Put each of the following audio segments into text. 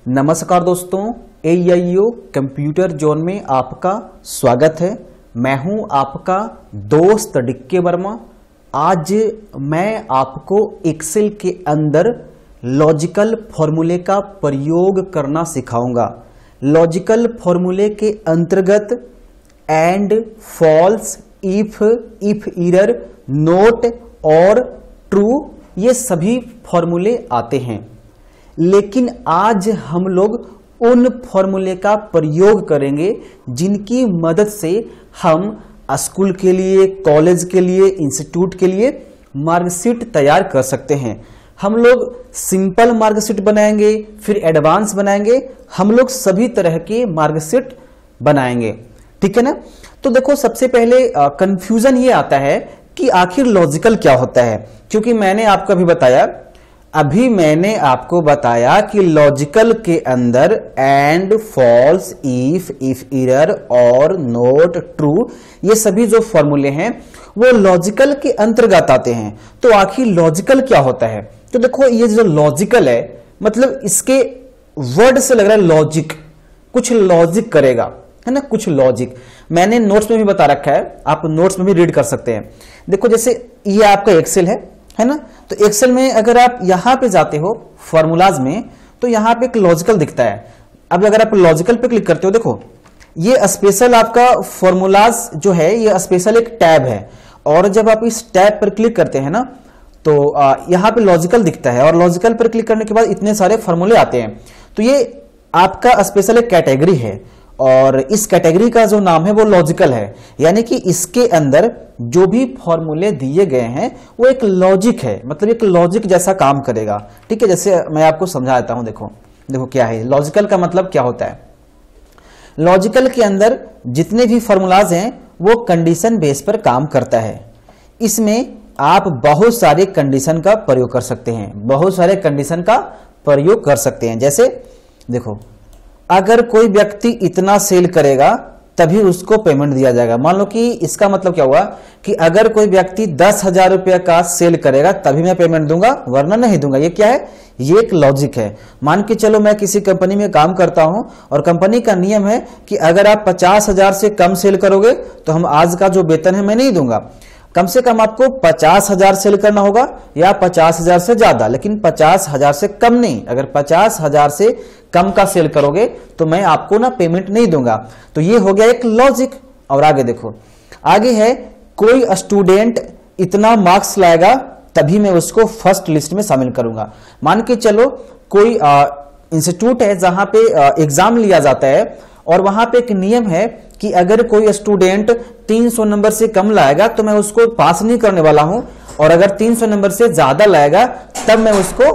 नमस्कार दोस्तों, AIO computer zone में आपका स्वागत है। मैं हूं आपका दोस्त डिक्के वर्मा। आज मैं आपको एक्सेल के अंदर लॉजिकल फॉर्मूले का प्रयोग करना सिखाऊंगा। लॉजिकल फॉर्मूले के अंतर्गत and, false, if error, not और ट्रू ये सभी फॉर्मूले आते हैं। लेकिन आज हम लोग उन फॉर्मूले का प्रयोग करेंगे जिनकी मदद से हम स्कूल के लिए, कॉलेज के लिए, इंस्टीट्यूट के लिए मार्कशीट तैयार कर सकते हैं। हम लोग सिंपल मार्कशीट बनाएंगे, फिर एडवांस बनाएंगे, हम लोग सभी तरह के मार्कशीट बनाएंगे। ठीक है ना। तो देखो, सबसे पहले कंफ्यूजन ये आता है कि आखिर लॉजिकल क्या होता है, क्योंकि मैंने आपको बताया कि लॉजिकल के अंदर एंड, फॉल्स, इफ एरर और नोट, ट्रू ये सभी जो फॉर्मूले हैं वो लॉजिकल के अंतर्गत आते हैं। तो आखिर लॉजिकल क्या होता है? तो देखो, ये जो लॉजिकल है मतलब इसके वर्ड से लग रहा है लॉजिक, कुछ लॉजिक करेगा, है ना, कुछ लॉजिक। मैंने नोट्स में भी बता रखा है, आप नोट्स में भी रीड कर सकते हैं। देखो, जैसे ये आपका एक्सेल है ना। तो एक्सेल में अगर आप यहां पे जाते हो फॉर्मूलाज में, तो यहां पे एक लॉजिकल दिखता है। अब अगर आप लॉजिकल पे क्लिक करते हो, देखो ये स्पेशल आपका फॉर्मूलाज जो है ये स्पेशल एक टैब है, और जब आप इस टैब पर क्लिक करते हैं ना तो यहां पे लॉजिकल दिखता है, और लॉजिकल पर क्लिक करने के बाद इतने सारे फॉर्मूले आते हैं। तो ये आपका स्पेशल एक कैटेगरी है, और इस कैटेगरी का जो नाम है वो लॉजिकल है। यानी कि इसके अंदर जो भी फॉर्मूले दिए गए हैं वो एक लॉजिक है, मतलब एक लॉजिक जैसा काम करेगा। ठीक है, जैसे मैं आपको समझा देता हूं। देखो क्या है लॉजिकल का मतलब, क्या होता है। लॉजिकल के अंदर जितने भी फॉर्मूलाज हैं वो कंडीशन बेस पर काम करता है। इसमें आप बहुत सारे कंडीशन का प्रयोग कर सकते हैं, बहुत सारे कंडीशन का प्रयोग कर सकते हैं। जैसे देखो, अगर कोई व्यक्ति इतना सेल करेगा तभी उसको पेमेंट दिया जाएगा। मान लो कि इसका मतलब क्या हुआ कि अगर कोई व्यक्ति 10,000 रुपया का सेल करेगा तभी मैं पेमेंट दूंगा, वरना नहीं दूंगा। ये क्या है? ये एक लॉजिक है। मान के चलो मैं किसी कंपनी में काम करता हूं और कंपनी का नियम है कि अगर आप 50,000 से कम सेल करोगे तो हम आज का जो वेतन है मैं नहीं दूंगा। कम से कम आपको 50,000 सेल करना होगा या 50,000 से ज्यादा, लेकिन 50,000 से कम नहीं। अगर 50,000 से कम का सेल करोगे तो मैं आपको ना पेमेंट नहीं दूंगा। तो ये हो गया एक लॉजिक। और आगे देखो, आगे है कोई स्टूडेंट इतना मार्क्स लाएगा तभी मैं उसको फर्स्ट लिस्ट में शामिल करूंगा। मान के चलो कोई इंस्टीट्यूट है जहां पे एग्जाम लिया जाता है, और वहां पे एक नियम है कि अगर कोई स्टूडेंट 300 नंबर से कम लाएगा तो मैं उसको पास नहीं करने वाला हूं, और अगर 300 नंबर से ज्यादा लाएगा तब मैं उसको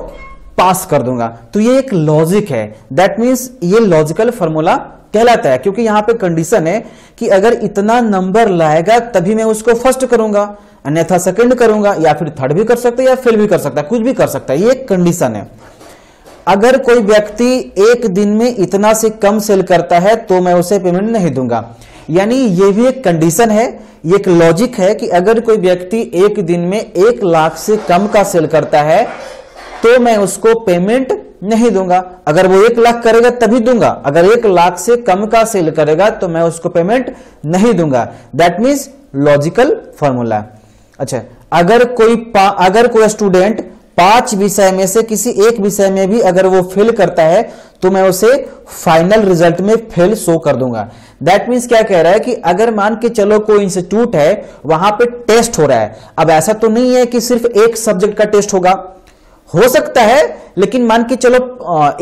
पास कर दूंगा। तो ये एक लॉजिक है। दैट मीन्स ये लॉजिकल फॉर्मूला कहलाता है, क्योंकि यहां पे कंडीशन है कि अगर इतना नंबर लाएगा तभी मैं उसको फर्स्ट करूंगा, अन्यथा सेकंड करूंगा, या फिर थर्ड भी कर सकता है या फेल भी कर सकता है, कुछ भी कर सकता है। ये एक कंडीशन है। अगर कोई व्यक्ति एक दिन में इतना से कम सेल करता है तो मैं उसे पेमेंट नहीं दूंगा। यानी ये भी एक कंडीशन है, ये एक लॉजिक है कि अगर कोई व्यक्ति एक दिन में 1 लाख से कम का सेल करता है तो मैं उसको पेमेंट नहीं दूंगा। अगर वो 1 लाख करेगा तभी दूंगा, अगर 1 लाख से कम का सेल करेगा तो मैं उसको पेमेंट नहीं दूंगा। That means logical formula. अच्छा, अगर कोई स्टूडेंट 5 विषय में से किसी एक विषय में भी अगर वो फेल करता है तो मैं उसे फाइनल रिजल्ट में फेल शो कर दूंगा। दैट मीन्स क्या कह रहा है कि अगर मान के चलो कोई इंस्टीट्यूट है, वहां पे टेस्ट हो रहा है। अब ऐसा तो नहीं है कि सिर्फ एक सब्जेक्ट का टेस्ट होगा, हो सकता है, लेकिन मान के चलो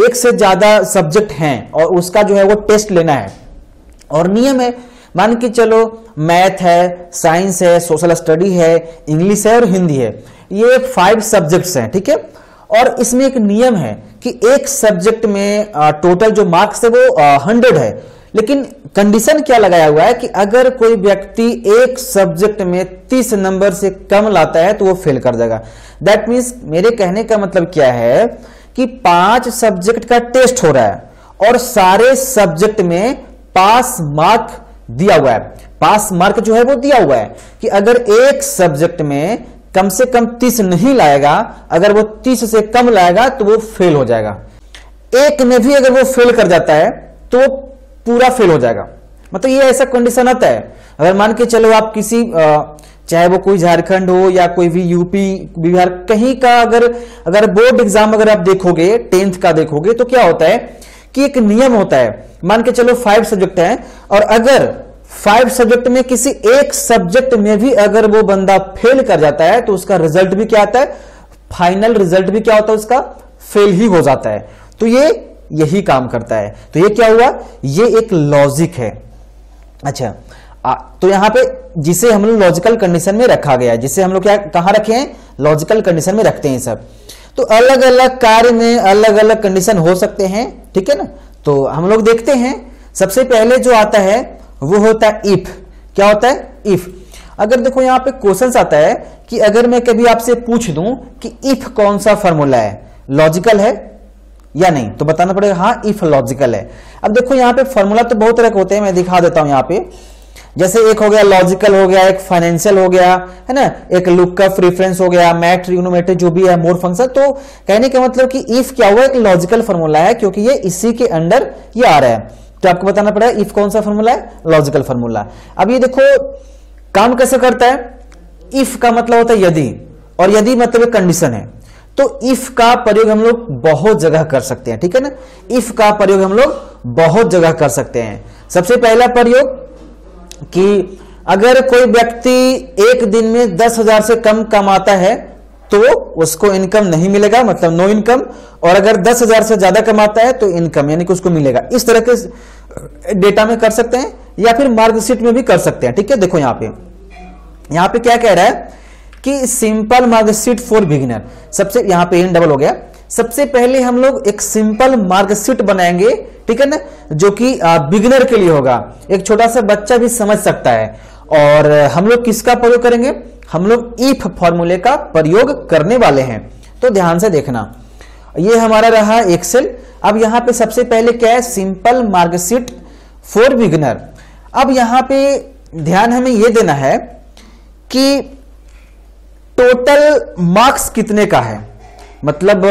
एक से ज्यादा सब्जेक्ट हैं और उसका जो है वो टेस्ट लेना है, और नियम है, मान के चलो मैथ है, साइंस है, सोशल स्टडी है, इंग्लिश है और हिंदी है। ये 5 सब्जेक्ट्स हैं। ठीक है, और इसमें एक नियम है कि एक सब्जेक्ट में टोटल जो मार्क्स है वो 100 है, लेकिन कंडीशन क्या लगाया हुआ है कि अगर कोई व्यक्ति एक सब्जेक्ट में 30 नंबर से कम लाता है तो वो फेल कर जाएगा। दैट मीन्स मेरे कहने का मतलब क्या है कि 5 सब्जेक्ट का टेस्ट हो रहा है और सारे सब्जेक्ट में पास मार्क दिया हुआ है। पास मार्क जो है वो दिया हुआ है कि अगर एक सब्जेक्ट में कम से कम 30 नहीं लाएगा, अगर वो 30 से कम लाएगा तो वो फेल हो जाएगा। एक में भी अगर वो फेल कर जाता है तो पूरा फेल हो जाएगा। मतलब ये ऐसा कंडीशन आता है। अगर मान के चलो आप किसी चाहे वो कोई झारखंड हो या कोई भी यूपी बिहार कहीं का अगर बोर्ड एग्जाम अगर आप देखोगे 10th का देखोगे तो क्या होता है कि एक नियम होता है। मान के चलो 5 सब्जेक्ट हैं और अगर 5 सब्जेक्ट में किसी एक सब्जेक्ट में भी अगर वो बंदा फेल कर जाता है तो उसका रिजल्ट भी क्या आता है, फाइनल रिजल्ट भी क्या होता है, उसका फेल ही हो जाता है। तो ये यही काम करता है। तो ये क्या हुआ, ये एक लॉजिक है। अच्छा तो यहां पे जिसे हम लोग लॉजिकल कंडीशन में रखा गया है, जिसे हम लोग क्या कहां रखे हैं, लॉजिकल कंडीशन में रखते हैं सब। तो अलग अलग कार्य में अलग अलग कंडीशन हो सकते हैं, ठीक है ना। तो हम लोग देखते हैं, सबसे पहले जो आता है वो होता है इफ। क्या होता है, इफ। अगर देखो यहां पे क्वेश्चन आता है कि अगर मैं कभी आपसे पूछ दूं कि इफ कौन सा फॉर्मूला है, लॉजिकल है या नहीं, तो बताना पड़ेगा हाँ इफ लॉजिकल है। अब देखो यहाँ पे फॉर्मूला तो बहुत तरह के होते हैं, मैं दिखा देता हूं यहाँ पे। जैसे एक हो गया लॉजिकल हो गया, एक फाइनेंशियल हो गया, है ना, एक लुकअप रेफरेंस हो गया, मैथ ट्रिग्नोमेट्री जो भी है, मोड फंक्शन। तो कहने का मतलब कि इफ क्या हुआ, एक लॉजिकल फॉर्मूला है क्योंकि ये इसी के अंडर ये आ रहा है। तो आपको बताना पड़ेगा इफ कौन सा फॉर्मूला है, लॉजिकल फॉर्मूला। अब ये देखो काम कैसे करता है, इफ का मतलब होता है यदि, और यदि मतलब कंडीशन है। तो इफ का प्रयोग हम लोग बहुत जगह कर सकते हैं, ठीक है ना। इफ का प्रयोग हम लोग बहुत जगह कर सकते हैं। सबसे पहला प्रयोग कि अगर कोई व्यक्ति एक दिन में 10,000 से कम कमाता है तो उसको इनकम नहीं मिलेगा, मतलब नो इनकम। और अगर 10,000 से ज्यादा कमाता है तो इनकम, यानी कि उसको मिलेगा। इस तरह के डेटा में कर सकते हैं या फिर मार्कशीट में भी कर सकते हैं, ठीक है। देखो यहां पे क्या कह रहा है कि सिंपल मार्कशीट फॉर बिगिनर। सबसे यहां पे इन डबल हो गया। सबसे पहले हम लोग एक सिंपल मार्कशीट बनाएंगे, ठीक है ना, जो कि बिगिनर के लिए होगा, एक छोटा सा बच्चा भी समझ सकता है। और हम लोग किसका प्रयोग करेंगे, हम लोग इफ फॉर्मूले का प्रयोग करने वाले हैं। तो ध्यान से देखना, ये हमारा रहा एक्सेल। अब यहां पे सबसे पहले क्या है, सिंपल मार्कशीट फॉर बिगिनर। अब यहां पे ध्यान हमें यह देना है कि टोटल मार्क्स कितने का है। मतलब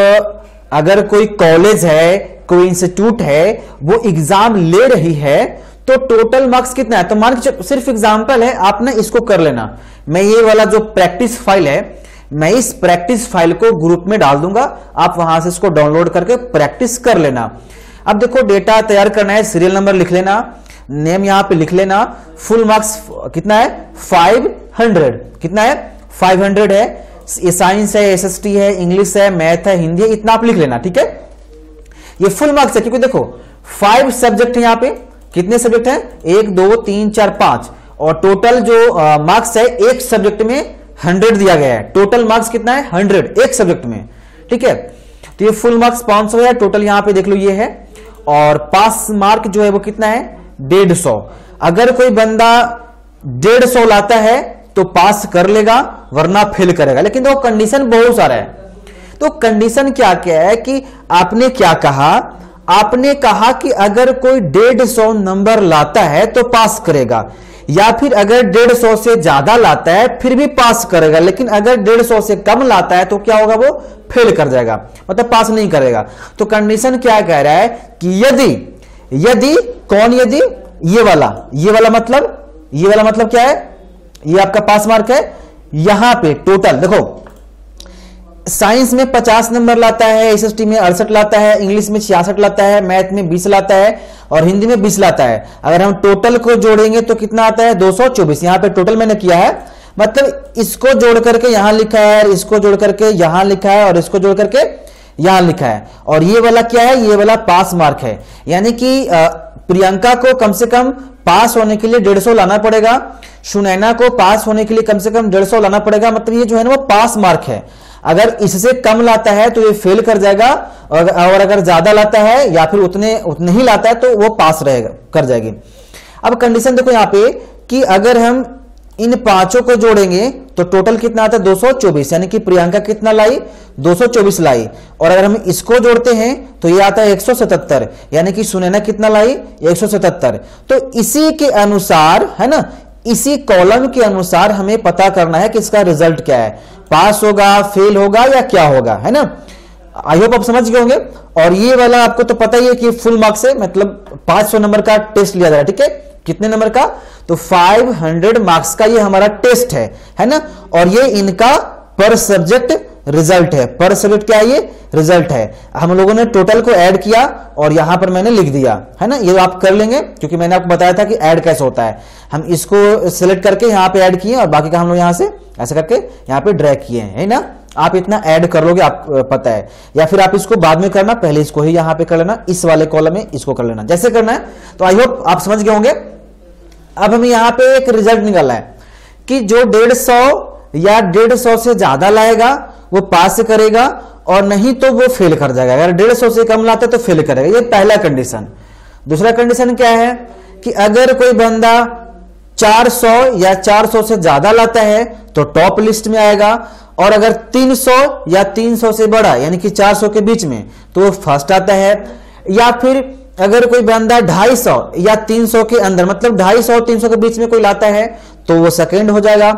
अगर कोई कॉलेज है, कोई इंस्टीट्यूट है, वो एग्जाम ले रही है तो टोटल मार्क्स कितना है। तो मान के सिर्फ एग्जांपल है, आप ना इसको कर लेना। मैं ये वाला जो प्रैक्टिस फाइल है, मैं इस प्रैक्टिस फाइल को ग्रुप में डाल दूंगा, आप वहां से इसको डाउनलोड करके प्रैक्टिस कर लेना। अब देखो डेटा तैयार करना है, सीरियल नंबर लिख लेना, नेम यहां पे लिख लेना। फुल मार्क्स कितना है, 500। कितना है, 500 है। ये साइंस है, एसएसटी है, इंग्लिश है, मैथ है, हिंदी है, इतना आप लिख लेना, ठीक है। ये फुल मार्क्स है क्योंकि देखो 5 सब्जेक्ट है, यहां पे कितने सब्जेक्ट हैं, 1 2 3 4 5, और टोटल जो मार्क्स है एक सब्जेक्ट में 100 दिया गया है। टोटल मार्क्स कितना है, 100 एक सब्जेक्ट में, ठीक है। तो ये फुल मार्क्स 500 है टोटल, यहां पे देख लो ये है। और पास मार्क जो है वो कितना है, 150। अगर कोई बंदा 150 लाता है तो पास कर लेगा, वरना फेल करेगा। लेकिन देखो कंडीशन बहुत सारा है। तो कंडीशन क्या क्या है कि आपने क्या कहा, आपने कहा कि अगर कोई 150 नंबर लाता है तो पास करेगा, या फिर अगर 150 से ज्यादा लाता है फिर भी पास करेगा, लेकिन अगर 150 से कम लाता है तो क्या होगा, वो फेल कर जाएगा, मतलब पास नहीं करेगा। तो कंडीशन क्या कह रहा है कि यदि कौन, यदि ये वाला मतलब क्या है, ये आपका पास मार्क है। यहां पे टोटल देखो, साइंस में 50 नंबर लाता है, एसएसटी में 68 लाता है, इंग्लिश में 66 लाता है, मैथ में 20 लाता है, और हिंदी में 20 लाता है। अगर हम टोटल को जोड़ेंगे तो कितना आता है, 224। यहां पे टोटल मैंने किया है, मतलब इसको जोड़ करके यहां लिखा है, इसको जोड़ करके यहां लिखा है, और इसको जोड़ करके यहां लिखा है। और ये वाला क्या है, ये वाला पास मार्क है। यानी कि प्रियंका को कम से कम पास होने के लिए 150 लाना पड़ेगा, सुनैना को पास होने के लिए कम से कम 150 लाना पड़ेगा। मतलब ये जो है ना वो पास मार्क है। अगर इससे कम लाता है तो ये फेल कर जाएगा, और अगर ज्यादा लाता है या फिर उतने ही लाता है तो वो पास रहेगा, कर जाएगी। अब कंडीशन देखो यहाँ पे कि अगर हम इन पांचों को जोड़ेंगे तो टोटल कितना आता है, 224। यानी कि प्रियंका कितना लाई, 224 लाई। और अगर हम इसको जोड़ते हैं तो ये आता है 177, यानी कि सुनैना कितना लाई, 177। तो इसी के अनुसार, है ना, इसी कॉलम के अनुसार हमें पता करना है कि इसका रिजल्ट क्या है, पास होगा, फेल होगा या क्या होगा, है ना। आई होप आप समझ गए होंगे। और ये वाला आपको तो पता ही है कि फुल मार्क्स है, मतलब 500 नंबर का टेस्ट लिया जा रहा है, ठीक है। कितने नंबर का? तो 500 मार्क्स का ये हमारा टेस्ट है ना। और ये इनका पर सब्जेक्ट रिजल्ट है। पर सब्जेक्ट क्या है? ये रिजल्ट है। हम लोगों ने टोटल को ऐड किया और यहां पर मैंने लिख दिया, है ना। ये आप कर लेंगे क्योंकि मैंने आपको बताया था कि ऐड कैसे होता है। हम इसको सिलेक्ट करके यहां पे ऐड किए और बाकी का हम लोग यहां से ऐसे करके यहां पे ड्रैग किए हैं, है ना। आप इतना ऐड कर लोगे, आप पता है। या फिर आप इसको बाद में करना, पहले इसको ही यहां पे कर लेना, इस वाले कॉलम में इसको कर लेना, जैसे करना है। तो आई होप आप समझ गए होंगे। अब हमें यहां पे एक रिजल्ट निकालना है कि जो 150 या 150 से ज्यादा लाएगा वो पास करेगा और नहीं तो वो फेल कर जाएगा। अगर 150 से कम लाता है तो फेल करेगा। ये पहला कंडीशन। दूसरा कंडीशन क्या है कि अगर कोई बंदा 400 या 400 से ज्यादा लाता है तो टॉप लिस्ट में आएगा, और अगर 300 या 300 से बड़ा यानी कि 400 के बीच में तो वो फर्स्ट आता है। या फिर अगर कोई बंदा 250 या 300 के अंदर, मतलब 250 और 300 के बीच में कोई लाता है तो वो सेकंड हो जाएगा।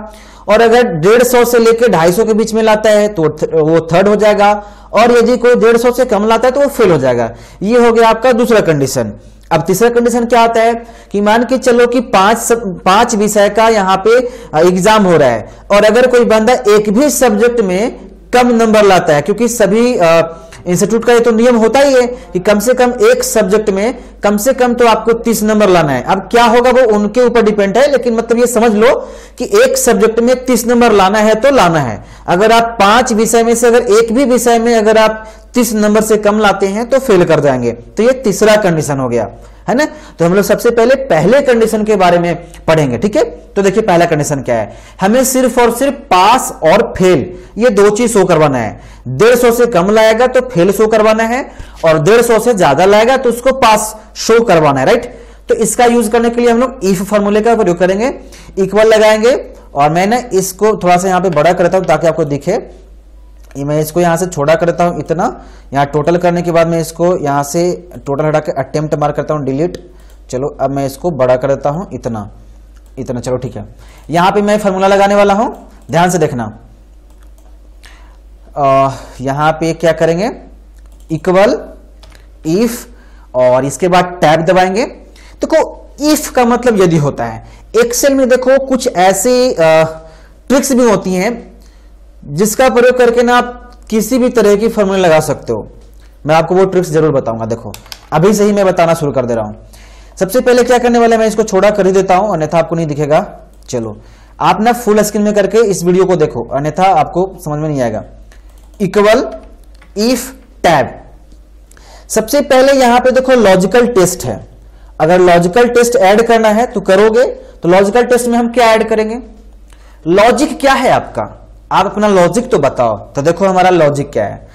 और अगर 150 से लेकर 250 के बीच में लाता है तो वो थर्ड हो जाएगा। और यदि कोई 150 से कम लाता है तो वो फेल हो जाएगा। ये हो गया आपका दूसरा कंडीशन। अब तीसरा कंडीशन क्या आता है कि मान के चलो कि 5 विषय का यहाँ पे एग्जाम हो रहा है, और अगर कोई बंदा एक भी सब्जेक्ट में कम नंबर लाता है, क्योंकि सभी इंस्टीट्यूट का ये तो नियम होता ही है कि कम से कम एक सब्जेक्ट में कम से कम तो आपको 30 नंबर लाना है। अब क्या होगा वो उनके ऊपर डिपेंड है, लेकिन मतलब ये समझ लो कि एक सब्जेक्ट में 30 नंबर लाना है तो लाना है। अगर आप 5 विषय में से अगर एक भी विषय में अगर आप 30 नंबर से कम लाते हैं तो फेल कर जाएंगे। तो ये तीसरा कंडीशन हो गया, है ना। तो हम लोग सबसे पहले कंडीशन के बारे में पढ़ेंगे, ठीक है। तो देखिए पहला कंडीशन क्या है, हमें सिर्फ और सिर्फ पास और फेल ये दो चीज शो करवाना है। 150 से कम लाएगा तो फेल शो करवाना है, और 150 से ज्यादा लाएगा तो उसको पास शो करवाना है, राइट। तो इसका यूज करने के लिए हम लोग इफ फॉर्मूले का प्रयोग करेंगे, इक्वल लगाएंगे। और मैंने इसको थोड़ा सा यहां पे बड़ा करता हूं ताकि आपको दिखे। मैं इसको यहां से छोटा करता हूं इतना, यहां टोटल करने के बाद मैं इसको यहां से टोटल हटा के अटेम्प्ट मार करता हूं डिलीट। चलो अब मैं इसको बड़ा कर देता हूं इतना। चलो ठीक है। यहां पे मैं फॉर्मूला लगाने वाला हूं, ध्यान से देखना। यहां पे क्या करेंगे, इक्वल इफ, और इसके बाद टैब दबाएंगे। देखो इफ का मतलब यदि होता है। एक्सेल में देखो कुछ ऐसी ट्रिक्स भी होती हैं जिसका प्रयोग करके ना आप किसी भी तरह की फॉर्मूला लगा सकते हो। मैं आपको वो ट्रिक्स जरूर बताऊंगा। देखो अभी से ही मैं बताना शुरू कर दे रहा हूं। सबसे पहले क्या करने वाला है, मैं इसको छोटा कर ही देता हूं, अन्यथा आपको नहीं दिखेगा। चलो आप ना फुल स्क्रीन में करके इस वीडियो को देखो, अन्यथा आपको समझ में नहीं आएगा। Equal if tab. सबसे पहले यहां पे देखो लॉजिकल टेस्ट है। अगर लॉजिकल टेस्ट ऐड करना है तो करोगे। तो लॉजिकल टेस्ट में हम क्या ऐड करेंगे, लॉजिक क्या है आपका, आप अपना लॉजिक तो बताओ। तो देखो हमारा लॉजिक क्या है,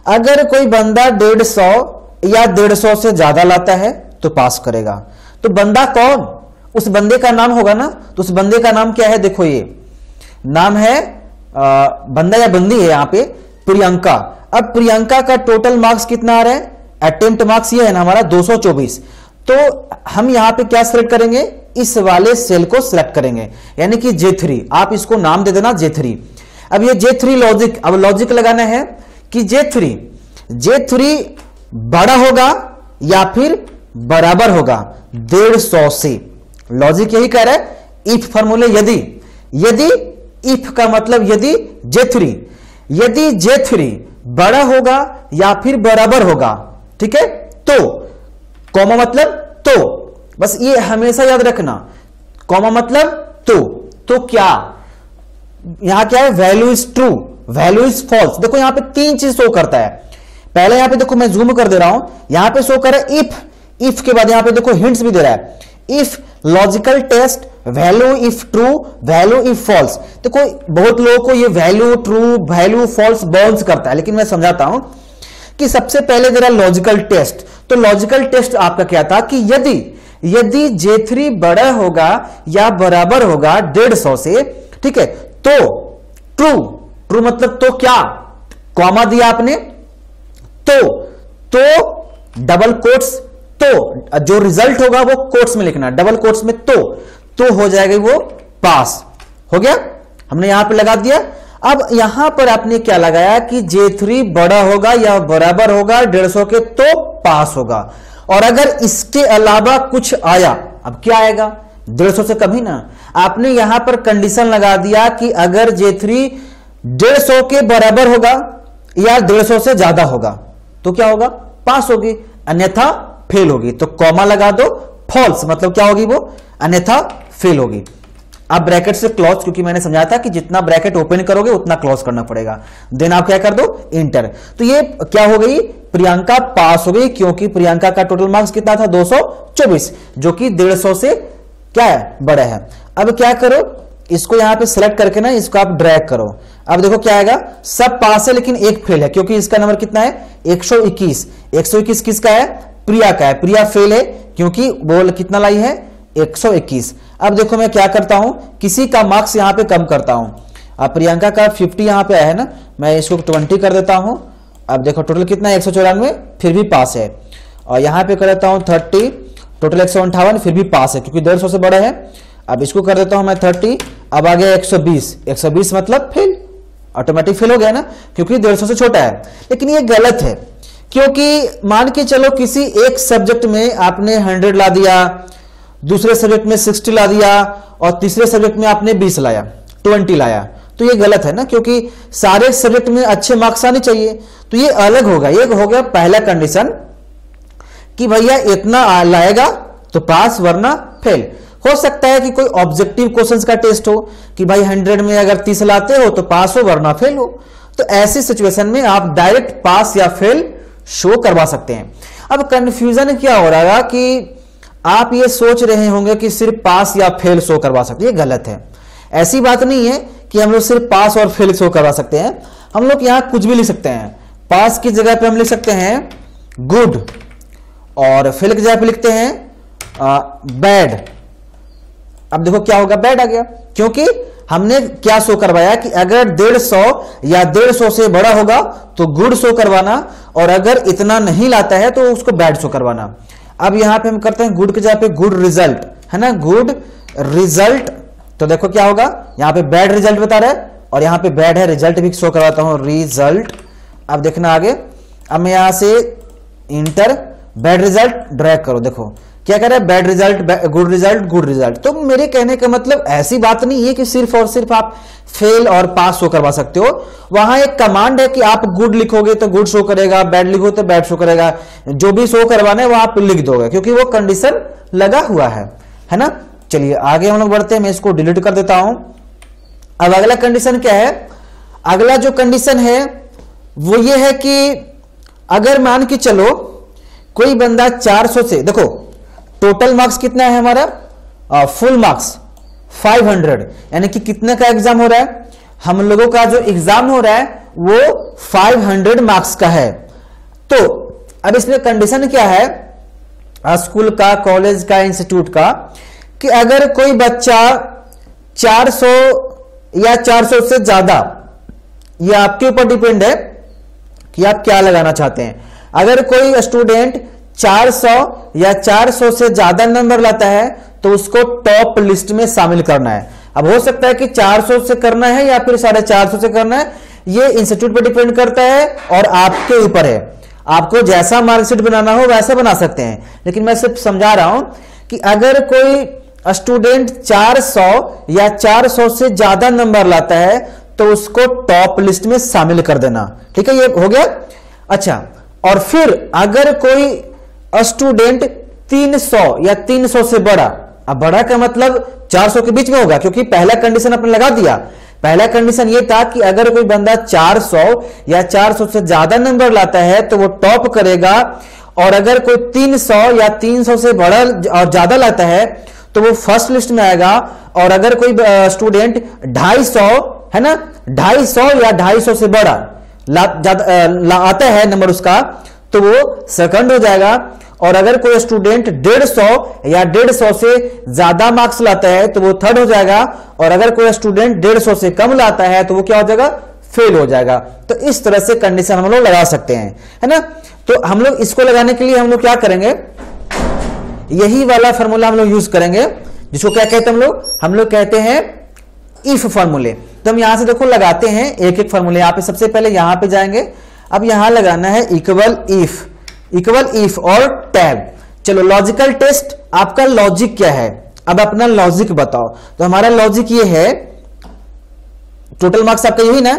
अगर कोई बंदा 150 या 150 से ज्यादा लाता है तो पास करेगा। तो बंदा कौन, उस बंदे का नाम होगा ना। तो उस बंदे का नाम क्या है, देखो ये नाम है बंदा या बंदी है यहां पे प्रियंका। अब प्रियंका का टोटल मार्क्स कितना आ रहा है, अटेम्प्ट मार्क्स ये है ना हमारा 224। तो हम यहां पे क्या सिलेक्ट करेंगे, इस वाले सेल को सिलेक्ट करेंगे, यानी कि J3। आप इसको नाम दे देना J3। अब ये J3 लॉजिक, अब लॉजिक लगाना है कि J3 बड़ा होगा या फिर बराबर होगा 150 से। लॉजिक यही कह रहा है इफ फॉर्मूले यदि इफ का मतलब यदि J3 बड़ा होगा या फिर बराबर होगा, ठीक है। तो कॉमा मतलब तो, बस ये हमेशा याद रखना। कॉमा मतलब तो क्या, यहां क्या है, value is true, value is false. देखो यहां पे 3 चीज शो करता है। पहले यहां पे देखो मैं जूम कर दे रहा हूं, यहां पे शो कर रहा है इफ के बाद यहां पे देखो हिंट्स भी दे रहा है, if logical test, value if true, value if false. देखो बहुत लोगों को ये value true, value false bounce करता है, लेकिन मैं समझाता हूं कि सबसे पहले जरा लॉजिकल टेस्ट। तो लॉजिकल टेस्ट आपका क्या था कि यदि J3 बड़ा होगा या बराबर होगा 150 से, ठीक है, तो ट्रू मतलब तो क्या, कॉमा दिया आपने, तो डबल कोट्स, तो जो रिजल्ट होगा वो कोट्स में लिखना, डबल कोट्स में तो हो जाएगा वो पास हो गया। हमने यहां पे लगा दिया। अब यहां पर आपने क्या लगाया कि J3 बड़ा होगा या बराबर होगा 150 के तो पास होगा, और अगर इसके अलावा कुछ आया, अब क्या आएगा 150 से कम ही ना। आपने यहां पर कंडीशन लगा दिया कि अगर J3 150 के बराबर होगा या 150 से ज्यादा होगा तो क्या होगा, पास होगी, अन्यथा फेल होगी। तो कॉमा लगा दो, फॉल्स मतलब क्या होगी वो, अन्यथा फेल होगी। अब ब्रैकेट से क्लोज, क्योंकि मैंने समझाया था कि जितना ब्रैकेट ओपन करोगे उतना क्लोज करना पड़ेगा। देन आप क्या कर दो, इंटर। तो ये क्या हो गई, प्रियंका पास हो गई, क्योंकि प्रियंका का टोटल मार्क्स कितना था 224, जो कि 150 से क्या है, बड़ा है। अब क्या करो, इसको यहां पे सिलेक्ट करके ना इसको आप ड्रैग करो। अब देखो क्या आएगा, सब पास है लेकिन एक फेल है, क्योंकि इसका नंबर कितना है 121। 121 किसका है, प्रिया का है। प्रिया फेल है क्योंकि वो कितना लाई है 121। अब देखो मैं क्या करता हूं, किसी का मार्क्स यहां पे कम करता हूं। अब प्रियंका का 50 यहां पे आया है ना, मैं इसको 20 कर देता हूं। अब देखो टोटल कितना है 194, फिर भी पास है। और यहां पे कर देता हूं 30, टोटल 158, फिर भी पास है क्योंकि 150 से बड़ा है। अब इसको कर देता हूं मैं 30, अब आ गया 120। 120 मतलब फेल, ऑटोमेटिक फेल हो गया ना, क्योंकि 150 से छोटा है। लेकिन ये गलत है, क्योंकि मान के चलो किसी एक सब्जेक्ट में आपने 100 ला दिया, दूसरे सब्जेक्ट में 60 ला दिया, और तीसरे सब्जेक्ट में आपने 20 लाया, 20 लाया, तो ये गलत है ना, क्योंकि सारे सब्जेक्ट में अच्छे मार्क्स आने चाहिए। तो ये अलग होगा। ये हो गया पहला कंडीशन कि भैया इतना लाएगा तो पास, वरना फेल। हो सकता है कि कोई ऑब्जेक्टिव क्वेश्चंस का टेस्ट हो कि भाई 100 में अगर 30 लाते हो तो पास हो, वरना फेल हो। तो ऐसी सिचुएशन में आप डायरेक्ट पास या फेल शो करवा सकते हैं। अब कंफ्यूजन क्या हो रहा है कि आप ये सोच रहे होंगे कि सिर्फ पास या फेल शो करवा सकते हैं। ये गलत है। ऐसी बात नहीं है कि हम लोग सिर्फ पास और फेल शो करवा सकते हैं। हम लोग यहां कुछ भी लिख सकते हैं। पास की जगह पे हम लिख सकते हैं गुड, और फेल की जगह पे लिखते हैं बैड। अब देखो क्या होगा, बैड आ गया, क्योंकि हमने क्या शो करवाया कि अगर 150 या 150 से बड़ा होगा तो गुड शो करवाना, और अगर इतना नहीं लाता है तो उसको बैड शो करवाना। अब यहां पे हम करते हैं गुड की जगह पे गुड रिजल्ट, है ना, गुड रिजल्ट। तो देखो क्या होगा, यहां पे बैड रिजल्ट बता रहा है, और यहां पे बैड है, रिजल्ट भी शो करवाता हूं, रिजल्ट। अब देखना आगे, अब मैं यहां से इंटर, बैड रिजल्ट ड्रैग करो। देखो क्या कह रहा है, bad result, good result, good result. तो मेरे कहने का मतलब ऐसी बात नहीं है कि सिर्फ और सिर्फ आप फेल और पास शो करवा सकते हो। वहां एक कमांड है कि आप गुड लिखोगे तो गुड शो करेगा, बैड लिखो तो बैड शो करेगा। जो भी शो करवाना है वो आप लिख दोगे, क्योंकि वो कंडीशन लगा हुआ है ना। चलिए आगे हम लोग बढ़ते हैं, मैं इसको डिलीट कर देता हूं। अब अगला कंडीशन क्या है, अगला जो कंडीशन है वो ये है कि अगर मान के चलो कोई बंदा 400 से, देखो टोटल मार्क्स कितना है हमारा, फुल मार्क्स 500, यानी कि कितने का एग्जाम हो रहा है, हम लोगों का जो एग्जाम हो रहा है वो 500 मार्क्स का है। तो अब इसमें कंडीशन क्या है, स्कूल का, कॉलेज का, इंस्टीट्यूट का, कि अगर कोई बच्चा 400 या 400 से ज्यादा, ये आपके ऊपर डिपेंड है कि आप क्या लगाना चाहते हैं। अगर कोई स्टूडेंट 400 या 400 से ज्यादा नंबर लाता है तो उसको टॉप लिस्ट में शामिल करना है। अब हो सकता है कि 400 से करना है या फिर 450 से करना है, ये इंस्टीट्यूट पर डिपेंड करता है और आपके ऊपर है। आपको जैसा मार्कशीट बनाना हो वैसा बना सकते हैं, लेकिन मैं सिर्फ समझा रहा हूं कि अगर कोई स्टूडेंट 400 या 400 से ज्यादा नंबर लाता है तो उसको टॉप लिस्ट में शामिल कर देना। ठीक है, ये हो गया। अच्छा, और फिर अगर कोई स्टूडेंट 300 या 300 से बड़ा, अब बड़ा का मतलब 400 के बीच में होगा, क्योंकि पहला कंडीशन आपने लगा दिया। पहला कंडीशन ये था कि अगर कोई बंदा 400 या 400 से ज्यादा नंबर लाता है तो वो टॉप करेगा, और अगर कोई 300 या 300 से बड़ा और ज्यादा लाता है तो वो फर्स्ट लिस्ट में आएगा। और अगर कोई स्टूडेंट 250, है ना, 250 या 250 से बड़ा आता है नंबर उसका, तो वो सेकंड हो जाएगा। और अगर कोई स्टूडेंट 150 या 150 से ज्यादा मार्क्स लाता है तो वो थर्ड हो जाएगा। और अगर कोई स्टूडेंट 150 से कम लाता है तो वो क्या हो जाएगा, फेल हो जाएगा। तो इस तरह से कंडीशन हम लोग लगा सकते हैं, है ना। तो हम लोग इसको लगाने के लिए हम लोग क्या करेंगे, यही वाला फॉर्मूला हम लोग यूज करेंगे, जिसको क्या कहते हैं हम लोग कहते हैं इफ फॉर्मूले। तो हम यहां से देखो लगाते हैं एक एक फॉर्मूले। यहाँ पे सबसे पहले यहां पे जाएंगे, अब यहां लगाना है इक्वल इफ और टैब। चलो लॉजिकल टेस्ट, आपका लॉजिक क्या है, अब अपना लॉजिक बताओ। तो हमारा लॉजिक ये है, टोटल मार्क्स आपका यही ना,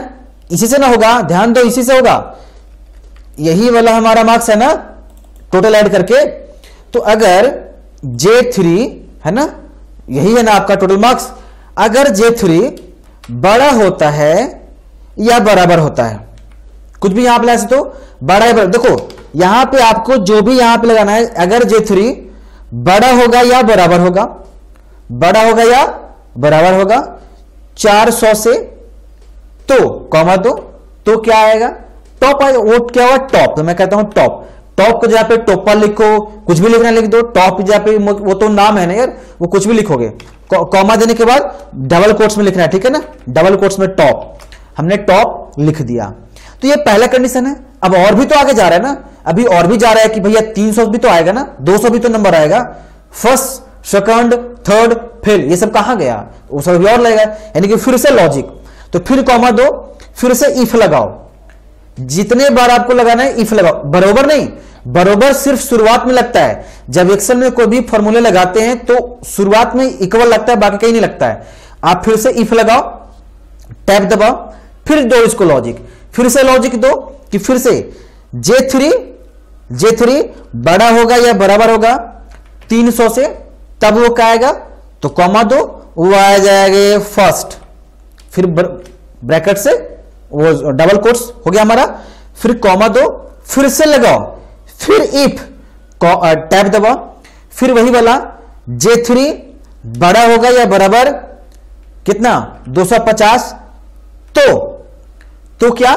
इसी से ना होगा, ध्यान दो इसी से होगा, यही वाला हमारा मार्क्स है ना टोटल ऐड करके। तो अगर J3 है ना, यही है ना आपका टोटल मार्क्स, अगर J3 बड़ा होता है या बराबर होता है, कुछ भी यहां पे ला सकते हो, बड़ा या बराबर। देखो यहां पे आपको जो भी यहां पे लगाना है, अगर J3 बड़ा होगा या बराबर होगा, बड़ा होगा या बराबर होगा 400 से, तो कॉमा दो, तो क्या आएगा टॉप आएगा। वो क्या हुआ टॉप, तो मैं कहता हूं टॉप को जहां पे टॉपर लिखो, कुछ भी लिखना लिख दो, टॉप जहां पे वो तो नाम है ना यार, वो कुछ भी लिखोगे, कॉमा देने के बाद डबल कोट्स में लिखना है, ठीक है ना, डबल कोट्स में टॉप, हमने टॉप लिख दिया। तो ये पहला कंडीशन है। अब और भी तो आगे जा रहा है ना, अभी और भी जा रहा है कि भैया 300 भी तो आएगा ना, 200 भी तो नंबर आएगा, फर्स्ट सेकंड थर्ड फिर ये सब कहां गया, वो सब भी और लगेगा, यानी कि फिर से लॉजिक। तो फिर कॉमा दो, फिर से इफ लगाओ, जितने बार आपको लगाना है इफ लगाओ, बरोबर नहीं, बरोबर सिर्फ शुरुआत में लगता है। जब एक्सेल में कोई भी फॉर्मूले लगाते हैं तो शुरुआत में इक्वल लगता है, बाकी कहीं नहीं लगता है। आप फिर से इफ लगाओ, टैब दबाओ, फिर दो इसको लॉजिक, फिर से लॉजिक दो कि फिर से J3 बड़ा होगा या बराबर होगा 300 से, तब वो क्या आएगा, तो कॉमा दो, वो आ जाएगा फर्स्ट, फिर ब्रैकेट से वो डबल कोट्स हो गया हमारा, फिर कॉमा दो, फिर से लगाओ, फिर इफ टैब दबाओ, फिर वही वाला J3 बड़ा होगा या बराबर कितना 250, तो क्या,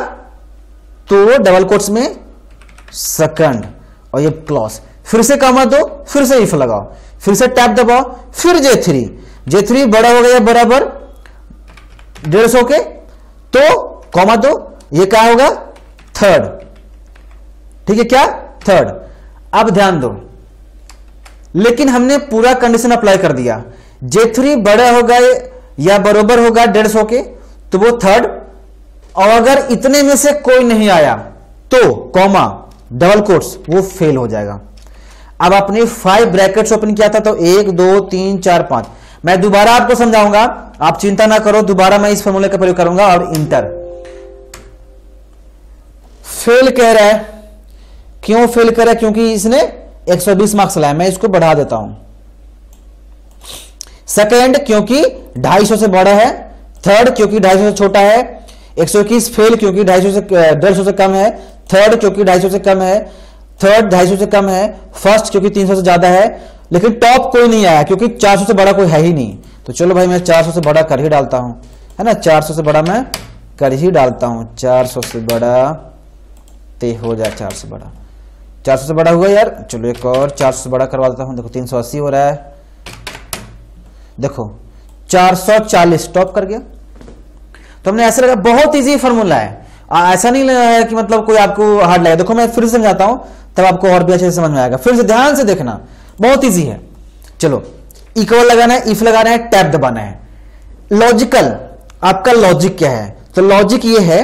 तो डबल कोट्स में सेकंड और ये क्लॉज, फिर से कॉमा दो, फिर से इफ लगाओ, फिर से टैब दबाओ, फिर J3 बड़ा होगा या बराबर 150 के, तो कॉमा दो, ये क्या होगा थर्ड, ठीक है क्या थर्ड। अब ध्यान दो, लेकिन हमने पूरा कंडीशन अप्लाई कर दिया, J3 बड़ा होगा या बराबर होगा 150 के, तो वो थर्ड, और अगर इतने में से कोई नहीं आया तो कॉमा डबल कोट्स, वो फेल हो जाएगा। अब आपने 5 ब्रैकेट्स ओपन किया था, तो 1 2 3 4 5, मैं दोबारा आपको समझाऊंगा, आप चिंता ना करो, दोबारा मैं इस फॉर्मूले का प्रयोग करूंगा। और इंटर फेल कह रहा है, क्यों फेल कर रहा है, क्योंकि इसने 120 मार्क्स लाया, मैं इसको बढ़ा देता हूं। सेकंड क्योंकि 250 से बड़ा है, थर्ड क्योंकि 250 से छोटा है, 121 फेल क्योंकि 150 से कम है, थर्ड क्योंकि 250 से कम है, थर्ड 250 से कम है, फर्स्ट क्योंकि 300 से ज्यादा है, लेकिन टॉप कोई नहीं आया क्योंकि 400 से बड़ा कोई है ही नहीं। तो चलो भाई मैं 400 से बड़ा कर ही डालता हूं, है ना, 400 से बड़ा मैं कर ही डालता हूं, 400 से बड़ा ते हो जाए, 400 से बड़ा, 400 से बड़ा हुआ यार, चलो एक और 400 से बड़ा करवा देता हूं। देखो 380 हो रहा है, देखो 440 टॉप कर गया। तो हमने ऐसा लगा, बहुत इजी फॉर्मूला है, ऐसा नहीं लगा है कि मतलब कोई आपको हार्ड लगा। देखो मैं फिर से समझाता हूं, तब आपको और भी अच्छे से समझ में आएगा, फिर से ध्यान से देखना, बहुत इजी है। चलो इक्वल लगाना है, इफ लगाना है, टैब दबाना है। लॉजिकल, आपका लॉजिक क्या है, तो लॉजिक ये है,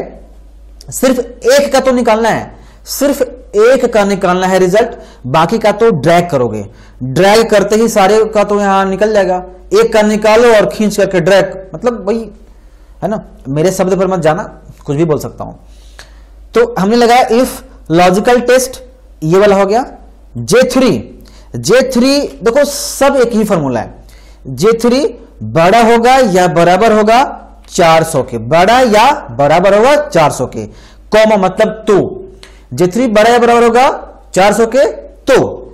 सिर्फ एक का तो निकालना है, सिर्फ एक का निकालना है रिजल्ट, बाकी का तो ड्रैग करोगे, ड्रैग करते ही सारे का तो यहां निकल जाएगा, एक का निकालो और खींच करके ड्रैग, मतलब वही है ना, मेरे शब्द पर मत जाना, कुछ भी बोल सकता हूं। तो हमने लगाया इफ लॉजिकल टेस्ट, ये वाला हो गया। J3 देखो सब एक ही फॉर्मूला है, J3 बड़ा होगा या बराबर होगा 400 के, बड़ा या बराबर होगा 400 के, कॉमा मतलब तो, J3 बड़ा या बराबर होगा 400 के, तो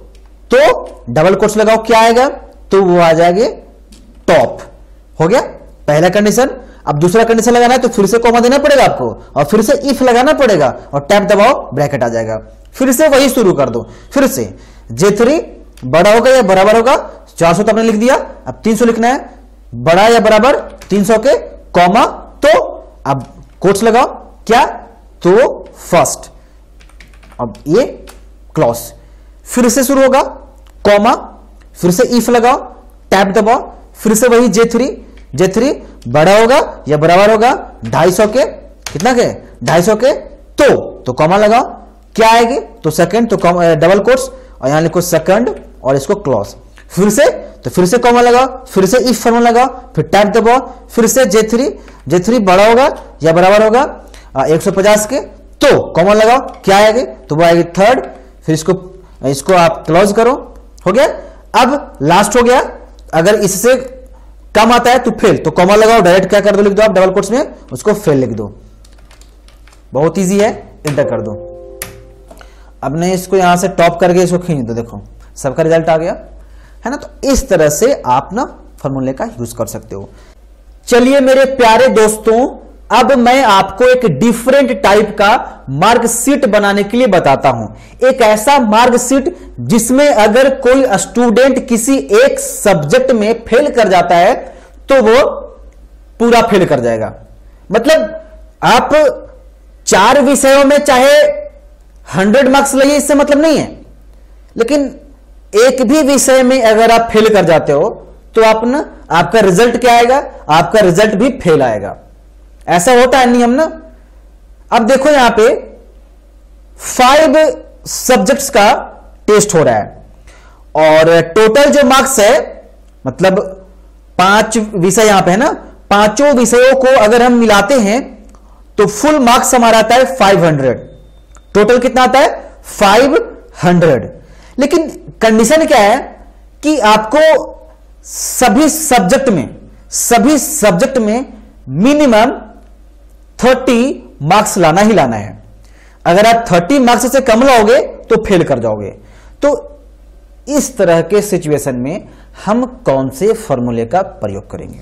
डबल कोट्स लगाओ, क्या आएगा, तो वो आ जाएगा टॉप, हो गया पहला कंडीशन। अब दूसरा कंडीशन लगाना है तो फिर से कॉमा देना पड़ेगा आपको, और फिर से इफ लगाना पड़ेगा, और टैब दबाओ, ब्रैकेट आ जाएगा, फिर से वही शुरू कर दो, फिर से J3 बड़ा होगा या बराबर होगा 400, तो आपने लिख दिया, अब 300 लिखना है, बड़ा या बराबर 300 के, कॉमा, तो अब कोट्स लगाओ, क्या, तो फर्स्ट, अब ये क्लॉज, फिर से शुरू होगा, कॉमा, फिर से इफ लगाओ, टैब दबाओ, फिर से वही J3 बड़ा होगा या बराबर होगा 250 के, कितना के 250 के, तो कॉमा लगाओ, क्या आएगी तो सेकंड, तो डबल कोट्स और यहां लिखो सेकंड और इसको क्लॉज, फिर से कॉमा लगाओ, फिर से इफ फॉर्मूला लगाओ, फिर टैब दबाओ, फिर से J3 बड़ा होगा या बराबर होगा 150 के, तो कॉमा लगाओ, क्या आएगी तो वो आएगी थर्ड, फिर इसको आप क्लोज करो, हो गया। अब लास्ट हो गया, अगर इससे कम आता है तो फेल, तो कॉमा लगाओ, डायरेक्ट क्या कर दो, लिख दो आप डबल कोट्स में, उसको फेल लिख दो, बहुत इजी है, इंटर कर दो। अब ने इसको यहां से टॉप करके इसको खींच दो, देखो सबका रिजल्ट आ गया है ना। तो इस तरह से आप ना फॉर्मूले का यूज कर सकते हो। चलिए मेरे प्यारे दोस्तों, अब मैं आपको एक डिफरेंट टाइप का मार्कशीट बनाने के लिए बताता हूं। एक ऐसा मार्कशीट जिसमें अगर कोई स्टूडेंट किसी एक सब्जेक्ट में फेल कर जाता है तो वो पूरा फेल कर जाएगा। मतलब आप 4 विषयों में चाहे 100 मार्क्स लाइए, इससे मतलब नहीं है, लेकिन एक भी विषय में अगर आप फेल कर जाते हो तो आपका रिजल्ट क्या आएगा, आपका रिजल्ट भी फेल आएगा। ऐसा होता है नियम ना। अब देखो यहां पे 5 सब्जेक्ट्स का टेस्ट हो रहा है और टोटल जो मार्क्स है, मतलब 5 विषय यहां पे है ना, 5 विषयों को अगर हम मिलाते हैं तो फुल मार्क्स हमारा आता है 500। टोटल कितना आता है 500। लेकिन कंडीशन क्या है कि आपको सभी सब्जेक्ट में मिनिमम 30 मार्क्स लाना ही लाना है। अगर आप 30 मार्क्स से कम लाओगे तो फेल कर जाओगे। तो इस तरह के सिचुएशन में हम कौन से फॉर्मूले का प्रयोग करेंगे,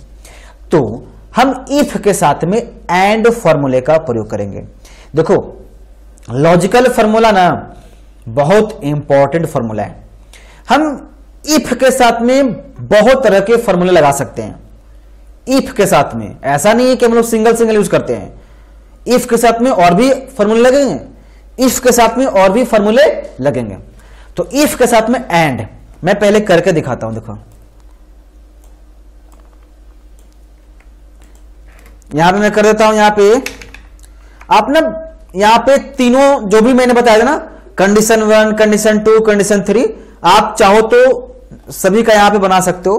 तो हम इफ के साथ में एंड फॉर्मूले का प्रयोग करेंगे। देखो लॉजिकल फॉर्मूला ना बहुत इंपॉर्टेंट फॉर्मूला है। हम इफ के साथ में बहुत तरह के फॉर्मूले लगा सकते हैं। इफ के साथ में ऐसा नहीं है कि हम लोग सिंगल यूज करते हैं, इफ के साथ में और भी फॉर्मूले लगेंगे, इफ के साथ में और भी फॉर्मूले लगेंगे। तो इफ के साथ में एंड मैं पहले करके दिखाता हूं। देखो यहां पे मैं कर देता हूं, यहां पे आप ना यहां पे तीनों जो भी मैंने बताया था ना, कंडीशन 1, कंडीशन 2, कंडीशन 3, आप चाहो तो सभी का यहां पे बना सकते हो।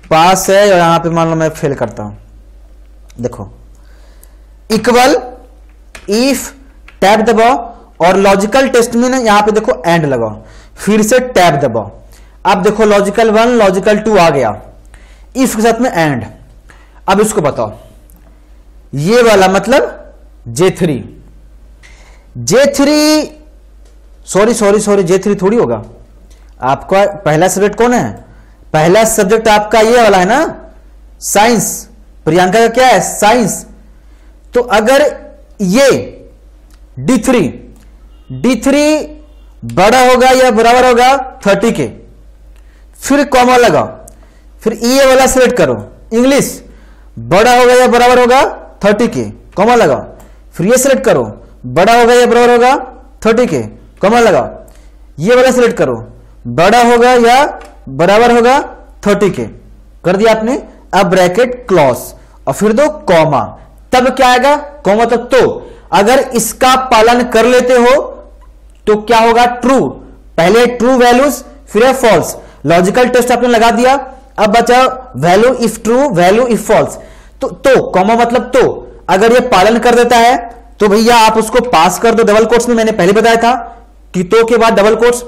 पास है और यहां पे मान लो मैं फेल करता हूं, देखो इक्वल इफ टैब दबाओ और लॉजिकल टेस्ट में ना यहां पे देखो एंड लगाओ, फिर से टैब दबाओ। अब देखो लॉजिकल 1 लॉजिकल 2 आ गया, इफ के साथ में एंड। अब इसको बताओ, ये वाला मतलब J3 J3 थोड़ी होगा। आपका पहला सब्जेक्ट कौन है, पहला सब्जेक्ट आपका ये वाला है ना, साइंस। प्रियंका का क्या है, साइंस। तो अगर ये D3 बड़ा होगा या बराबर होगा 30 के, फिर कॉमा लगाओ, फिर ये वाला सिलेक्ट करो, इंग्लिश बड़ा होगा या बराबर होगा 30 के, कॉमा लगाओ, फिर ये सिलेक्ट करो, बड़ा होगा या बराबर होगा 30 के, कॉमा लगाओ, ये वाला सिलेक्ट करो, बड़ा होगा या बराबर होगा 30 के, कर दिया आपने। अब ब्रैकेट क्लॉज और फिर दो कॉमा, तब क्या आएगा, कॉमा तक। तो अगर इसका पालन कर लेते हो तो क्या होगा, ट्रू, पहले ट्रू वैल्यूज फिर है फॉल्स। लॉजिकल टेस्ट आपने लगा दिया, अब बचा value if true value if false. तो कॉमा मतलब तो अगर ये पालन कर देता है तो भैया आप उसको पास कर दो। डबल कोट्स में मैंने पहले बताया था कि तो के बाद डबल कोट्स,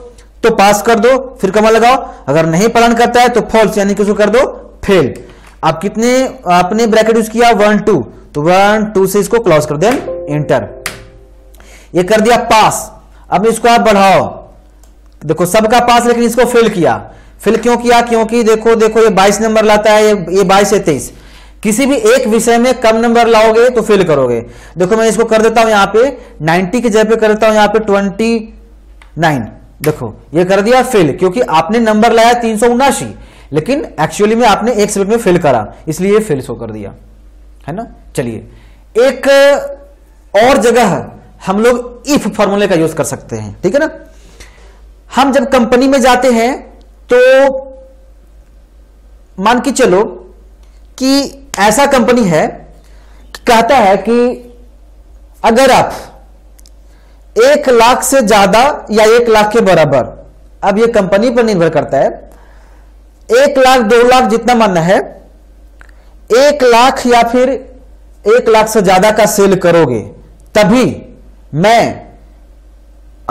तो पास कर दो, फिर कॉमा लगाओ। अगर नहीं पालन करता है तो फॉल्स, यानी कि उसको कर दो फेल। आप कितने आपने ब्रैकेट यूज किया 1 2, तो 1 2 से इसको क्लोज कर दें, इंटर। ये कर दिया पास। अब इसको आप बढ़ाओ, देखो सबका पास, लेकिन इसको फेल किया। फेल क्यों किया, क्योंकि देखो ये 22 नंबर लाता है, ये 22 से 23। किसी भी एक विषय में कम नंबर लाओगे तो फेल करोगे। देखो मैं इसको कर देता हूं यहां पे 90 की जगह पे कर देता हूं यहां पे 29। देखो ये कर दिया फेल, क्योंकि आपने नंबर लाया 379, लेकिन एक्चुअली में आपने एक सब्जेक्ट में फेल करा, इसलिए फेल शो कर दिया, है ना। चलिए एक और जगह हम लोग इफ फॉर्मूले का यूज कर सकते हैं, ठीक है ना। हम जब कंपनी में जाते हैं तो मान के चलो कि ऐसा कंपनी है कहता है कि अगर आप 1 लाख से ज्यादा या 1 लाख के बराबर, अब ये कंपनी पर निर्भर करता है, 1 लाख 2 लाख जितना मानना है, 1 लाख या फिर 1 लाख से ज्यादा का सेल करोगे तभी मैं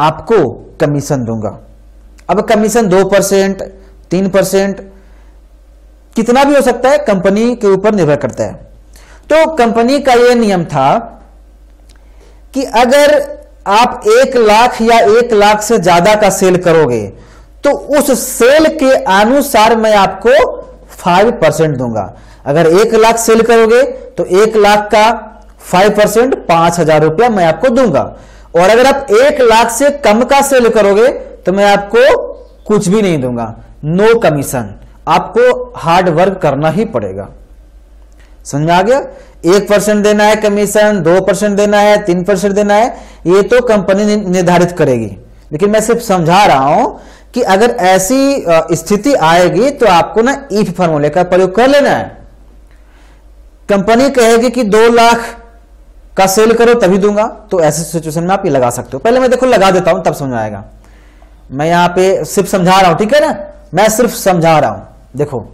आपको कमीशन दूंगा। अब कमीशन 2%, 3%, कितना भी हो सकता है, कंपनी के ऊपर निर्भर करता है। तो कंपनी का यह नियम था कि अगर आप 1 लाख या 1 लाख से ज्यादा का सेल करोगे तो उस सेल के अनुसार मैं आपको 5% दूंगा। अगर 1 लाख सेल करोगे तो 1 लाख का 5% 5,000 रुपया मैं आपको दूंगा। और अगर आप 1 लाख से कम का सेल करोगे तो मैं आपको कुछ भी नहीं दूंगा, नो कमीशन। आपको हार्ड वर्क करना ही पड़ेगा। समझ में आ गया? 1% देना है कमीशन, 2% देना है, 3% देना है, ये तो कंपनी निर्धारित करेगी। लेकिन मैं सिर्फ समझा रहा हूं कि अगर ऐसी स्थिति आएगी तो आपको ना इफ फार्मूले का प्रयोग कर लेना है। कंपनी कहेगी कि 2 लाख का सेल करो तभी दूंगा, तो ऐसी सिचुएशन में आप ये लगा सकते हो। पहले मैं देखो लगा देता हूं तब समझ में आएगा। मैं यहां पे सिर्फ समझा रहा हूं, ठीक है ना, मैं सिर्फ समझा रहा हूं। देखो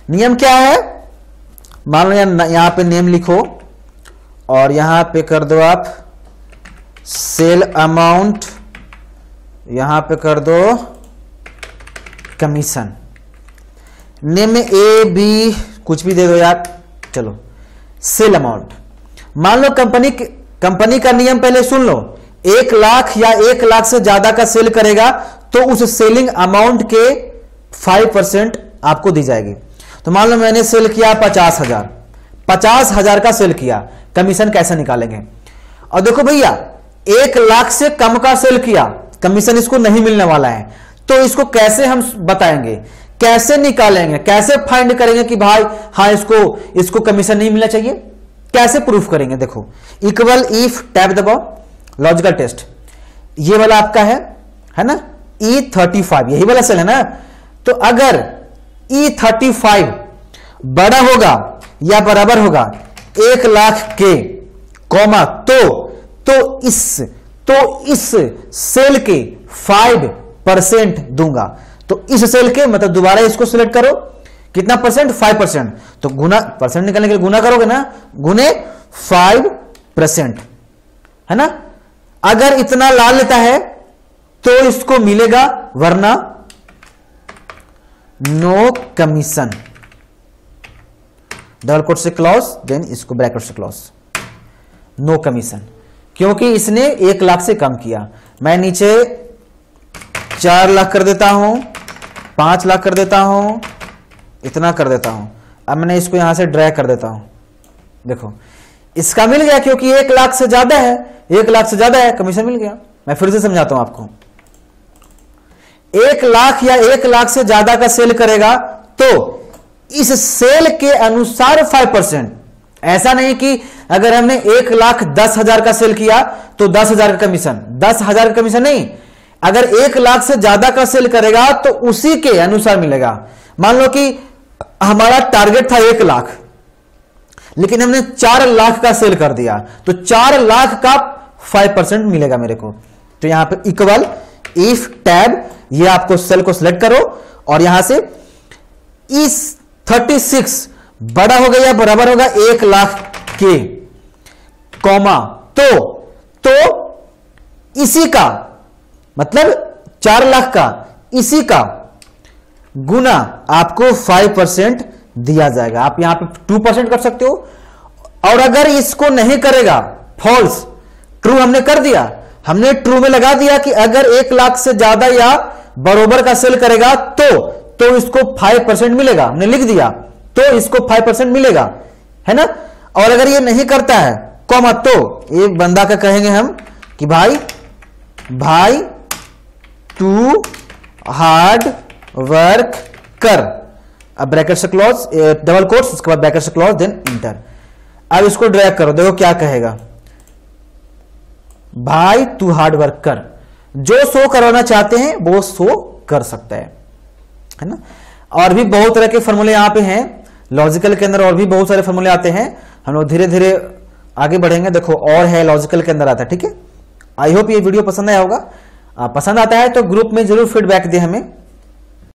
नियम क्या है, मान लो यहां पे नेम लिखो और यहां पे कर दो आप सेल अमाउंट, यहां पे कर दो कमीशन। नेम में ए बी कुछ भी दे दो यार, चलो सेल अमाउंट। मान लो कंपनी का नियम पहले सुन लो, 1 लाख या 1 लाख से ज्यादा का सेल करेगा तो उस सेलिंग अमाउंट के 5% आपको दी जाएगी। तो मान लो मैंने सेल किया 50,000 का सेल किया, कमीशन कैसे निकालेंगे? और देखो भैया 1 लाख से कम का सेल किया, कमीशन इसको नहीं मिलने वाला है, तो इसको कैसे हम बताएंगे, कैसे निकालेंगे, कैसे फाइंड करेंगे कि भाई हाँ इसको कमीशन नहीं मिलना चाहिए, कैसे प्रूफ करेंगे? देखो इक्वल इफ टैब दबाओ, लॉजिकल टेस्ट, ये वाला आपका है ना E35, यही वाला सेल है ना। तो अगर E35 बड़ा होगा या बराबर होगा 1 लाख के, कॉमा तो इस सेल के 5% दूंगा। तो इस सेल के मतलब दोबारा इसको सिलेक्ट करो, कितना परसेंट? 5%। तो गुना, परसेंट निकालने के लिए गुना करोगे ना, गुने 5%, है ना। अगर इतना ला लेता है तो इसको मिलेगा, वरना नो कमीशन। डबल कोट से क्लॉज, देन इसको ब्रैकेट से क्लॉज, नो कमीशन, क्योंकि इसने 1 लाख से कम किया। मैं नीचे 4 लाख कर देता हूं, 5 लाख कर देता हूं, इतना कर देता हूं। अब मैंने इसको यहां से ड्रैग कर देता हूं, देखो इसका मिल गया, क्योंकि 1 लाख से ज्यादा है, 1 लाख से ज्यादा है, कमीशन मिल गया। मैं फिर से समझाता हूं आपको, 1 लाख या 1 लाख से ज्यादा का सेल करेगा तो इस सेल के अनुसार 5%। ऐसा नहीं कि अगर हमने 1,10,000 का सेल किया तो 10,000 का कमीशन, 10,000 का कमीशन नहीं। अगर 1 लाख से ज्यादा का सेल करेगा तो उसी के अनुसार मिलेगा। मान लो कि हमारा टारगेट था 1 लाख, लेकिन हमने 4 लाख का सेल कर दिया, तो 4 लाख का 5% मिलेगा मेरे को। तो यहां पे इक्वल इफ टैब, ये आपको सेल को सिलेक्ट करो और यहां से इस 36 बड़ा होगा या बराबर होगा 1 लाख के, कॉमा तो इसी का मतलब 4 लाख का, इसी का गुना आपको 5% दिया जाएगा। आप यहां पे 2% कर सकते हो। और अगर इसको नहीं करेगा, फॉल्स, ट्रू हमने कर दिया, हमने ट्रू में लगा दिया कि अगर 1 लाख से ज्यादा या बरोबर का सेल करेगा तो इसको 5% मिलेगा, हमने लिख दिया, तो इसको 5% मिलेगा, है ना। और अगर ये नहीं करता है, कॉमा, तो ये बंदा का कहेंगे हम कि भाई तू हार्ड वर्क कर। अब ब्रैकेट से क्लोज, डबल कोट्स, उसके बाद ब्रैकेट से क्लोज, देन इंटर। अब इसको ड्रैग करो, देखो क्या कहेगा, भाई तू हार्ड वर्क कर। जो शो करवाना चाहते हैं वो शो कर सकता है ना। और भी बहुत तरह के फॉर्मूले यहां पे हैं, लॉजिकल के अंदर और भी बहुत सारे फॉर्मूले आते हैं, हम लोग धीरे धीरे आगे बढ़ेंगे। देखो और है लॉजिकल के अंदर आता है, ठीक है। आई होप ये वीडियो पसंद आया होगा। पसंद आता है तो ग्रुप में जरूर फीडबैक दें हमें।